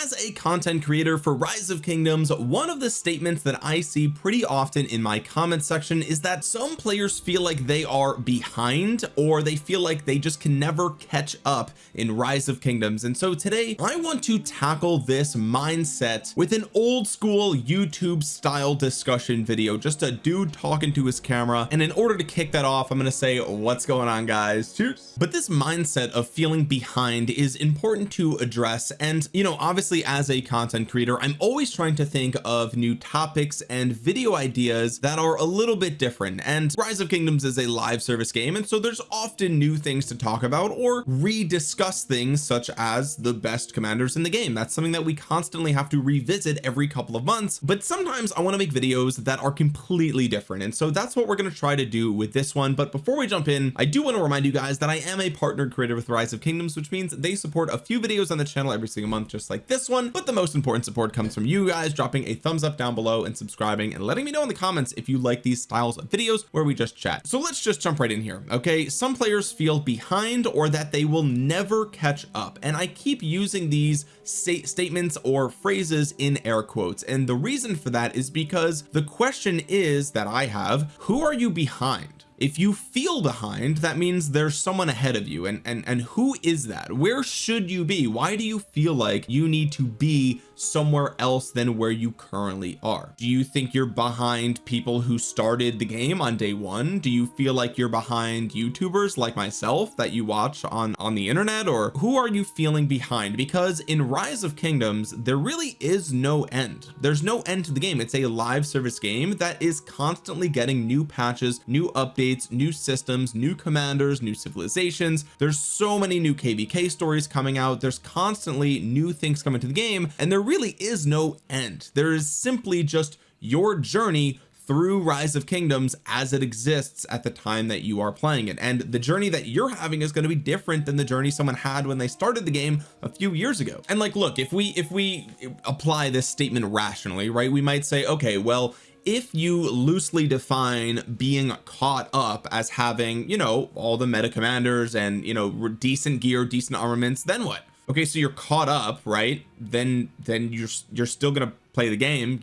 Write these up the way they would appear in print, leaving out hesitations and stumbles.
as a content creator for Rise of Kingdoms, one of the statements that I see pretty often in my comment section is that some players feel like they are behind, or they feel like they just can never catch up in Rise of Kingdoms. And so today I want to tackle this mindset with an old school YouTube style discussion video, just a dude talking to his camera. And in order to kick that off, I'm going to say, what's going on, guys? Cheers. But this mindset of feeling behind is important to address. And you know, obviously as a content creator, I'm always trying to think of new topics and video ideas that are a little bit different. And Rise of Kingdoms is a live service game, and so there's often new things to talk about or rediscuss things such as the best commanders in the game. That's something that we constantly have to revisit every couple of months, but sometimes I want to make videos that are completely different, and so that's what we're going to try to do with this one. But before we jump in, I do want to remind you guys that I am a partnered creator with Rise of Kingdoms, which means they support a few videos on the channel every single month, just like this one. But the most important support comes from you guys dropping a thumbs up down below and subscribing and letting me know in the comments if you like these styles of videos where we just chat. So let's just jump right in here. Okay, some players feel behind or that they will never catch up, and I keep using these statements or phrases in air quotes, and the reason for that is because the question is that I have, who are you behind? If you feel behind, that means there's someone ahead of you, and who is that? Where should you be? Why do you feel like you need to be somewhere else than where you currently are? Do you think you're behind people who started the game on day one? Do you feel like you're behind YouTubers like myself that you watch on the internet? Or who are you feeling behind? Because in Rise of Kingdoms, there really is no end. There's no end to the game. It's a live service game that is constantly getting new patches, new updates, new systems, new commanders, new civilizations. There's so many new KVK stories coming out. There's constantly new things coming to the game, and there really is no end. There is simply just your journey through Rise of Kingdoms as it exists at the time that you are playing it, and the journey that you're having is going to be different than the journey someone had when they started the game a few years ago. And like, look, if we apply this statement rationally, right, we might say, okay, well, if you loosely define being caught up as having, you know, all the meta commanders and, you know, decent gear, decent armaments, then what? Okay, so you're caught up, right? Then you're still gonna play the game.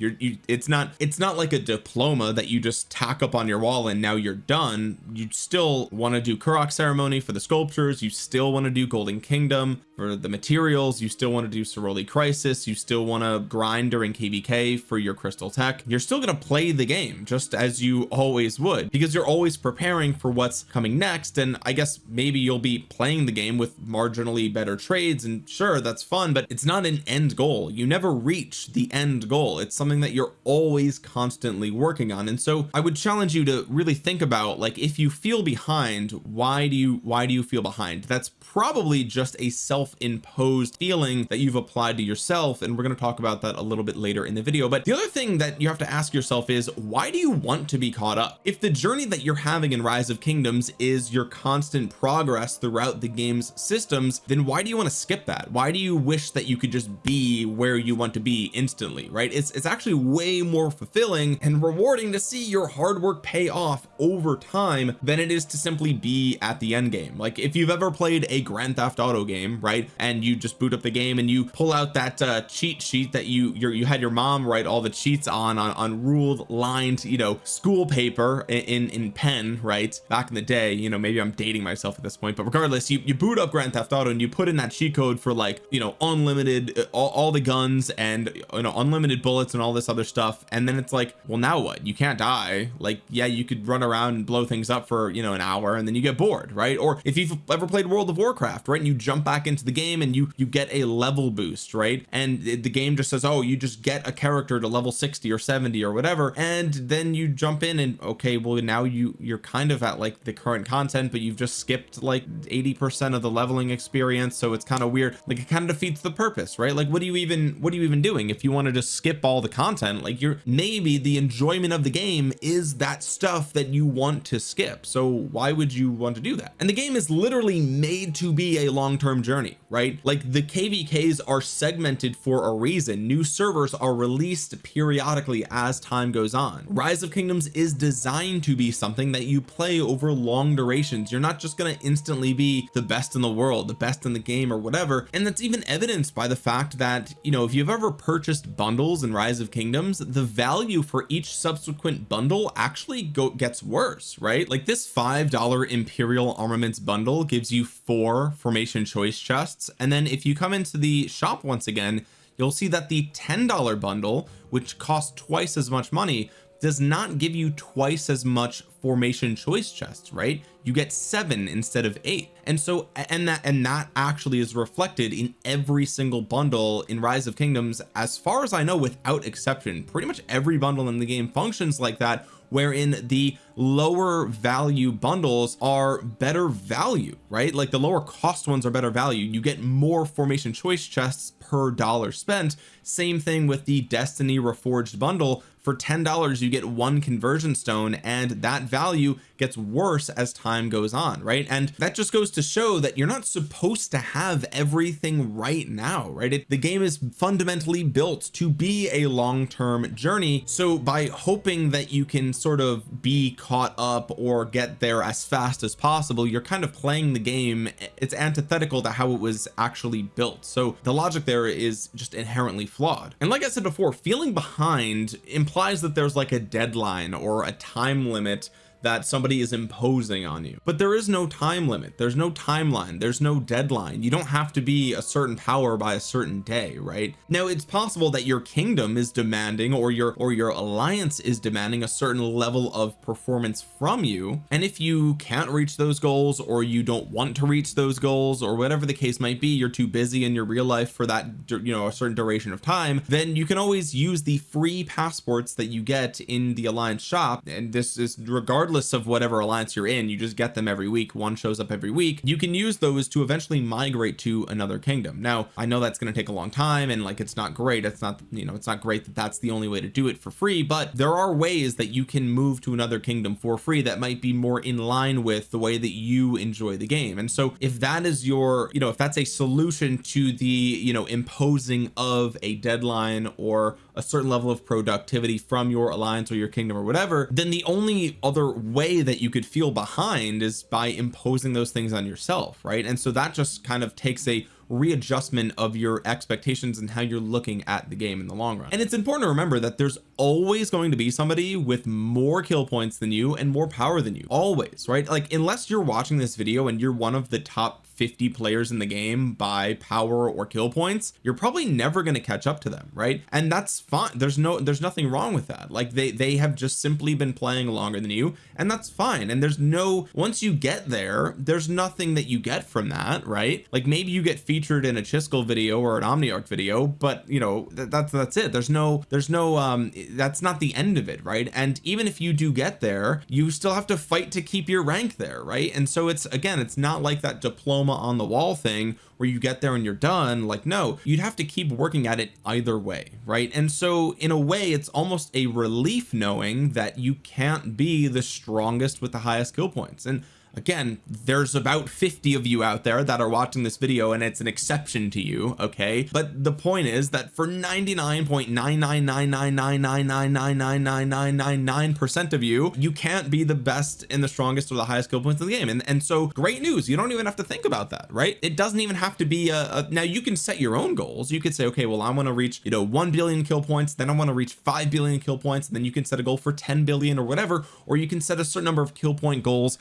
It's not like a diploma that you just tack up on your wall and now you're done. You still want to do Kurok ceremony for the sculptures. You still want to do Golden Kingdom for the materials. You still want to do Soroli Crisis. You still want to grind during KVK for your crystal tech. You're still going to play the game just as you always would, because you're always preparing for what's coming next. And I guess maybe you'll be playing the game with marginally better trades, and sure, that's fun, but it's not an end goal. You never reach the end goal. It's something that you're always constantly working on. And so I would challenge you to really think about, like, if you feel behind, why do you feel behind? That's probably just a self-imposed feeling that you've applied to yourself, and we're going to talk about that a little bit later in the video. But the other thing that you have to ask yourself is, why do you want to be caught up? If the journey that you're having in Rise of Kingdoms is your constant progress throughout the game's systems, then why do you want to skip that? Why do you wish that you could just be where you want to be instantly, right? It's actually way more fulfilling and rewarding to see your hard work pay off over time than it is to simply be at the end game. Like, if you've ever played a Grand Theft Auto game, right, and you just boot up the game and you pull out that cheat sheet that you had your mom write all the cheats on ruled lined, you know, school paper in pen, right, back in the day. You know, maybe I'm dating myself at this point, but regardless, you boot up Grand Theft Auto and you put in that cheat code for, like, you know, unlimited all the guns and, you know, unlimited bullets and all this other stuff, and then it's like, well, now what? You can't die. Like, yeah, you could run around and blow things up for, you know, an hour, and then you get bored, right? Or if you've ever played World of Warcraft, right, and you jump back into the game and you get a level boost, right, and the game just says, oh, you just get a character to level 60 or 70 or whatever, and then you jump in and, okay, well, now you're kind of at like the current content, but you've just skipped like 80% of the leveling experience, so it's kind of weird. Like, it kind of defeats the purpose, right? Like, what are you even doing if you want to just skip all the content. Like maybe the enjoyment of the game is that stuff that you want to skip, so why would you want to do that? And the game is literally made to be a long-term journey, right? Like the KVKs are segmented for a reason. New servers are released periodically as time goes on. Rise of Kingdoms is designed to be something that you play over long durations. You're not just going to instantly be the best in the world, the best in the game or whatever. And that's even evidenced by the fact that, you know, if you've ever purchased bundles in Rise of Kingdoms, the value for each subsequent bundle actually gets worse, right? Like this $5 Imperial Armaments bundle gives you 4 formation choice chests, and then if you come into the shop once again, you'll see that the $10 bundle, which costs twice as much money, does not give you twice as much formation choice chests, right? You get 7 instead of 8. And so and that actually is reflected in every single bundle in Rise of Kingdoms, as far as I know, without exception. Pretty much every bundle in the game functions like that, wherein the lower value bundles are better value, right? Like the lower cost ones are better value. You get more formation choice chests per dollar spent. Same thing with the Destiny Reforged bundle. For $10 you get 1 conversion stone, and that value gets worse as time goes on, right? And that just goes to show that you're not supposed to have everything right now, right? The game is fundamentally built to be a long-term journey, so by hoping that you can sort of be caught up or get there as fast as possible, you're kind of playing the game. It's antithetical to how it was actually built, so the logic there is just inherently flawed. And like I said before, feeling behind implies that there's like a deadline or a time limit that somebody is imposing on you, but there is no time limit, there's no timeline, there's no deadline. You don't have to be a certain power by a certain day, right? Now it's possible that your kingdom is demanding, or your alliance is demanding, a certain level of performance from you, and if you can't reach those goals, or you don't want to reach those goals, or whatever the case might be, you're too busy in your real life for that, you know, a certain duration of time, then you can always use the free passports that you get in the alliance shop. And this is regardless of whatever alliance you're in, you just get them every week. One shows up every week. You can use those to eventually migrate to another kingdom. Now I know that's going to take a long time, and like it's not great, it's not, you know, it's not great that that's the only way to do it for free, but there are ways that you can move to another kingdom for free that might be more in line with the way that you enjoy the game. And so if that is your, you know, if that's a solution to the, you know, imposing of a deadline or a certain level of productivity from your alliance or your kingdom or whatever, then the only other way that you could feel behind is by imposing those things on yourself, right? And so that just kind of takes a readjustment of your expectations and how you're looking at the game in the long run. And it's important to remember that there's always going to be somebody with more kill points than you and more power than you, always, right? Like unless you're watching this video and you're one of the top 50 players in the game by power or kill points, you're probably never going to catch up to them, right? And that's fine. There's nothing wrong with that. Like they have just simply been playing longer than you, and that's fine. And once you get there, there's nothing that you get from that, right? Like maybe you get featured in a Chiskel video or an Omniarch video, but you know, that's it. There's no that's not the end of it, right? And even if you do get there, you still have to fight to keep your rank there, right? And so it's not like that diploma on the wall thing where you get there and you're done. Like, no, you'd have to keep working at it either way, right? And so in a way, it's almost a relief knowing that you can't be the strongest with the highest kill points. And again, there's about 50 of you out there that are watching this video, and it's an exception to you, okay? But the point is that for 99.99999999999% of you, you can't be the best and the strongest or the highest kill points in the game. And so great news, you don't even have to think about that, right? It doesn't even have to be now you can set your own goals. You could say, okay, well, I want to reach, you know, 1 billion kill points, then I want to reach 5 billion kill points, and then you can set a goal for 10 billion or whatever, or you can set a certain number of kill point goals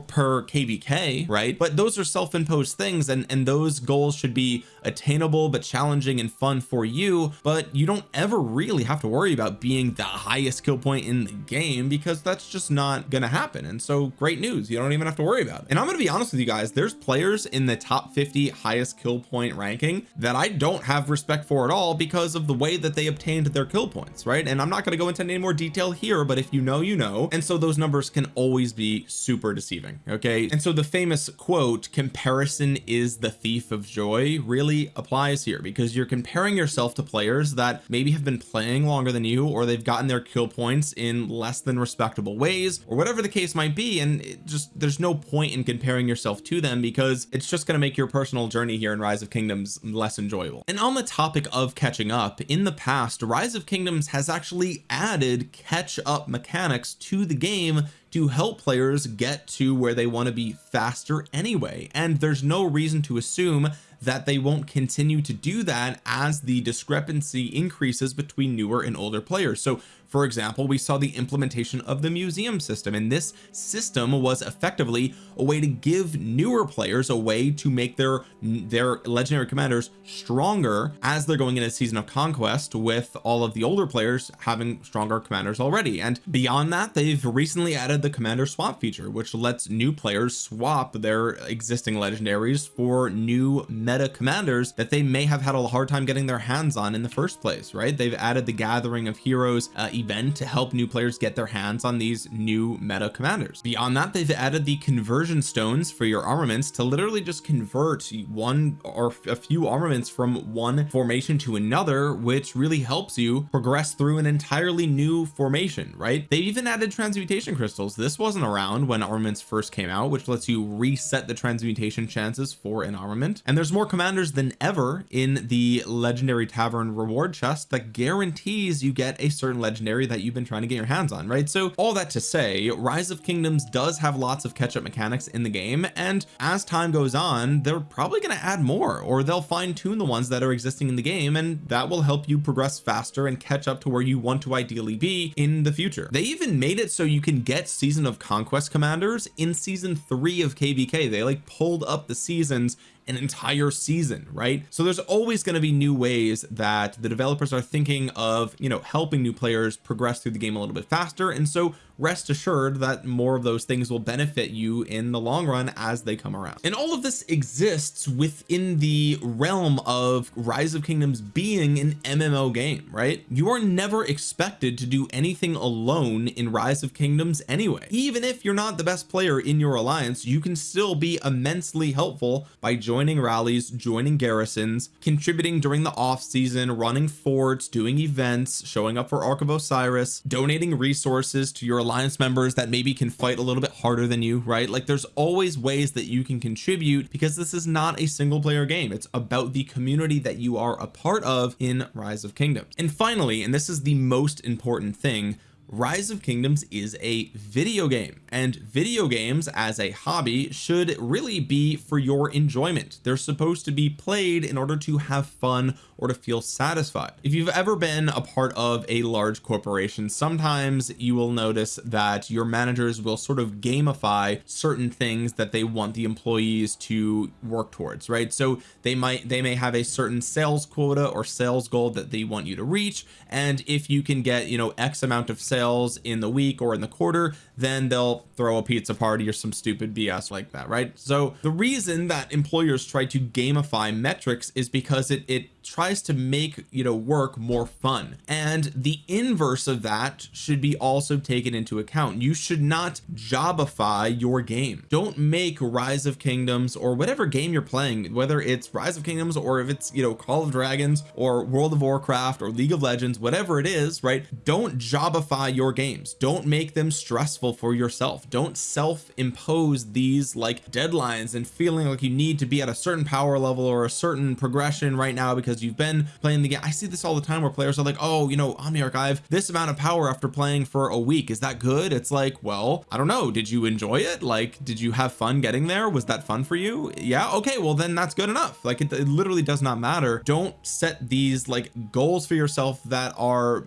per KVK, right? But those are self-imposed things, and those goals should be attainable but challenging and fun for you. But you don't ever really have to worry about being the highest kill point in the game, because that's just not gonna happen. And so great news, you don't even have to worry about it. And I'm gonna be honest with you guys, there's players in the top 50 highest kill point ranking that I don't have respect for at all because of the way that they obtained their kill points, right? And I'm not going to go into any more detail here, but if you know, you know. And so those numbers can always be super deceiving. Okay, and so the famous quote, comparison is the thief of joy, really applies here, because you're comparing yourself to players that maybe have been playing longer than you, or they've gotten their kill points in less than respectable ways, or whatever the case might be. And it just, there's no point in comparing yourself to them, because it's just going to make your personal journey here in Rise of Kingdoms less enjoyable. And on the topic of catching up, in the past, Rise of Kingdoms has actually added catch up mechanics to the game to help players get to where they want to be faster anyway, and there's no reason to assume that they won't continue to do that as the discrepancy increases between newer and older players. So for example, we saw the implementation of the museum system, and this system was effectively a way to give newer players a way to make their legendary commanders stronger as they're going into Season of Conquest, with all of the older players having stronger commanders already. And beyond that, they've recently added the commander swap feature, which lets new players swap their existing legendaries for new meta commanders that they may have had a hard time getting their hands on in the first place, right? They've added the Gathering of Heroes event to help new players get their hands on these new meta commanders. Beyond that, they've added the conversion stones for your armaments to literally just convert one or a few armaments from one formation to another, which really helps you progress through an entirely new formation, right? They've even added transmutation crystals. This wasn't around when armaments first came out, which lets you reset the transmutation chances for an armament. And there's more commanders than ever in the legendary tavern reward chest that guarantees you get a certain legendary that you've been trying to get your hands on, right? So all that to say, Rise of Kingdoms does have lots of catch-up mechanics in the game, and as time goes on, they're probably going to add more, or they'll fine-tune the ones that are existing in the game, and that will help you progress faster and catch up to where you want to ideally be in the future. They even made it so you can get Season of Conquest commanders in season 3 of KVK. They like pulled up the seasons an entire season, right? So there's always going to be new ways that the developers are thinking of, you know, helping new players progress through the game a little bit faster, and so rest assured that more of those things will benefit you in the long run as they come around. And all of this exists within the realm of Rise of Kingdoms being an MMO game, right? You are never expected to do anything alone in Rise of Kingdoms anyway. Even if you're not the best player in your alliance, you can still be immensely helpful by joining rallies, joining garrisons, contributing during the off season, running forts, doing events, showing up for Ark of Osiris, donating resources to your alliance members that maybe can fight a little bit harder than you, right? Like there's always ways that you can contribute, because this is not a single player game. It's about the community that you are a part of in Rise of Kingdoms. And finally, and this is the most important thing, Rise of Kingdoms is a video game, and video games as a hobby should really be for your enjoyment. They're supposed to be played in order to have fun or to feel satisfied. If you've ever been a part of a large corporation, sometimes you will notice that your managers will sort of gamify certain things that they want the employees to work towards, right? So they may have a certain sales quota or sales goal that they want you to reach, and if you can get, you know, X amount of sales in the week or in the quarter, then they'll throw a pizza party or some stupid BS like that, right? So the reason that employers try to gamify metrics is because it tries to make, you know, work more fun, and the inverse of that should be also taken into account. You should not jobify your game. Don't make Rise of Kingdoms or whatever game you're playing, whether it's Rise of Kingdoms or if it's, you know, Call of Dragons or World of Warcraft or League of Legends, whatever it is, right? Don't jobify your games. Don't make them stressful for yourself. Don't self-impose these like deadlines and feeling like you need to be at a certain power level or a certain progression right now because you've been playing the game. I see this all the time where players are like, oh, you know, Omniarch, I have this amount of power after playing for a week. Is that good? It's like, well, I don't know. Did you enjoy it? Like, did you have fun getting there? Was that fun for you? Yeah. Okay. Well, then that's good enough. Like it literally does not matter. Don't set these like goals for yourself that are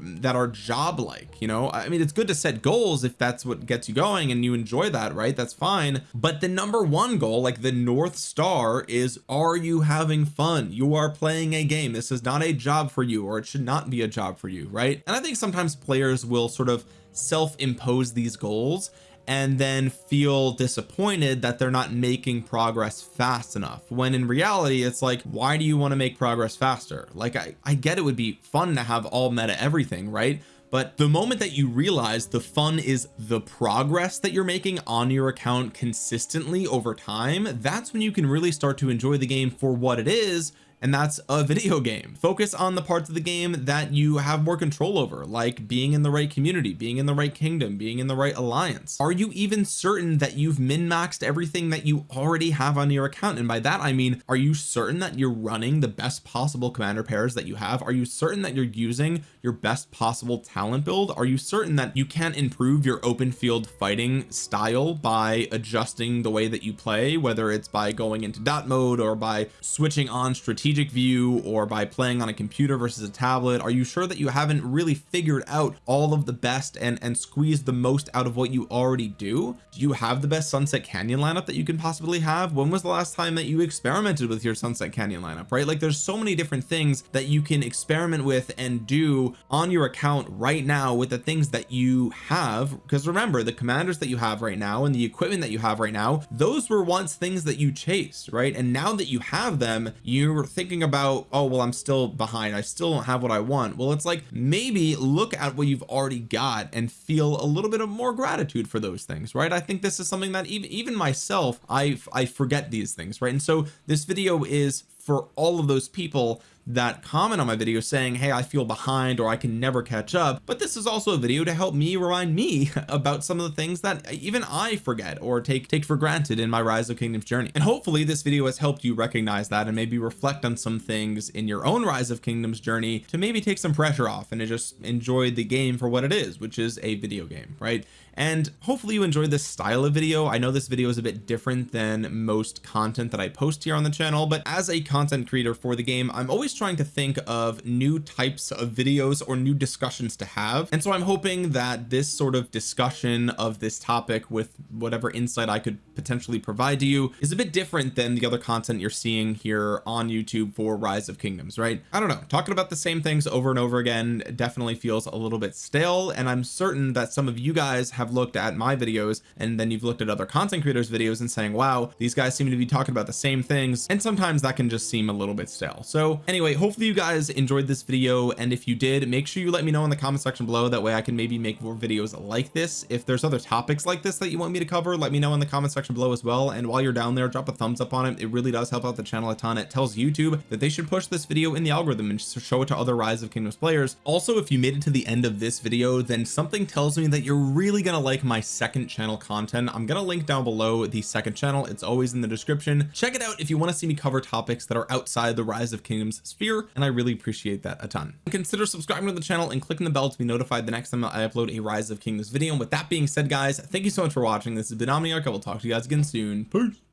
job like, you know. I mean, it's good to set goals if that's what gets you going and you enjoy that, right? That's fine. But the number one goal, like the North Star, is, are you having fun? You are playing a game. This is not a job for you, or it should not be a job for you, right? And I think sometimes players will sort of self-impose these goals and then feel disappointed that they're not making progress fast enough, when in reality it's like, why do you want to make progress faster? Like I get it would be fun to have all meta everything, right? but the moment that you realize the fun is the progress that you're making on your account consistently over time, that's when you can really start to enjoy the game for what it is, and that's a video game. Focus on the parts of the game that you have more control over, like being in the right community, being in the right kingdom, being in the right alliance. Are you even certain that you've min-maxed everything that you already have on your account? And by that I mean, are you certain that you're running the best possible commander pairs that you have? Are you certain that you're using your best possible talent build? Are you certain that you can improve your open field fighting style by adjusting the way that you play, whether it's by going into dot mode or by switching on strategic view or by playing on a computer versus a tablet? Are you sure that you haven't really figured out all of the best and squeezed the most out of what you already do? Do you have the best Sunset Canyon lineup that you can possibly have? When was the last time that you experimented with your Sunset Canyon lineup, right? Like there's so many different things that you can experiment with and do on your account right now with the things that you have, because remember, the commanders that you have right now and the equipment that you have right now, those were once things that you chased, right? And now that you have them, you're thinking about, oh well, I'm still behind, I still don't have what I want. Well, it's like, maybe look at what you've already got and feel a little bit of more gratitude for those things, right? I think this is something that even myself, I forget these things, right? And so this video is for all of those people that comment on my video saying, hey, I feel behind or I can never catch up. But this is also a video to help me remind me about some of the things that even I forget or take for granted in my Rise of Kingdoms journey. And hopefully this video has helped you recognize that and maybe reflect on some things in your own Rise of Kingdoms journey to maybe take some pressure off and to just enjoy the game for what it is, which is a video game, right? And hopefully you enjoyed this style of video. I know this video is a bit different than most content that I post here on the channel, but as a content creator for the game, I'm always trying to think of new types of videos or new discussions to have. And so I'm hoping that this sort of discussion of this topic with whatever insight I could potentially provide to you is a bit different than the other content you're seeing here on YouTube for Rise of Kingdoms, right? I don't know, talking about the same things over and over again definitely feels a little bit stale, and I'm certain that some of you guys have looked at my videos and then you've looked at other content creators videos and saying, wow, these guys seem to be talking about the same things, and sometimes that can just seem a little bit stale. So anyway, hopefully you guys enjoyed this video, and if you did, make sure you let me know in the comment section below. That way I can maybe make more videos like this. If there's other topics like this that you want me to cover, let me know in the comment section below as well. And while you're down there, drop a thumbs up on it. It really does help out the channel a ton. It tells YouTube that they should push this video in the algorithm and show it to other Rise of Kingdoms players. Also, if you made it to the end of this video, then something tells me that you're really gonna like my second channel content. I'm gonna link down below the second channel. It's always in the description. Check it out if you want to see me cover topics that are outside the Rise of Kingdoms sphere, and I really appreciate that a ton. Consider subscribing to the channel and clicking the bell to be notified the next time I upload a Rise of Kingdoms video. And with that being said, guys, thank you so much for watching. This has been Omniarch. I will talk to you guys again soon. Peace.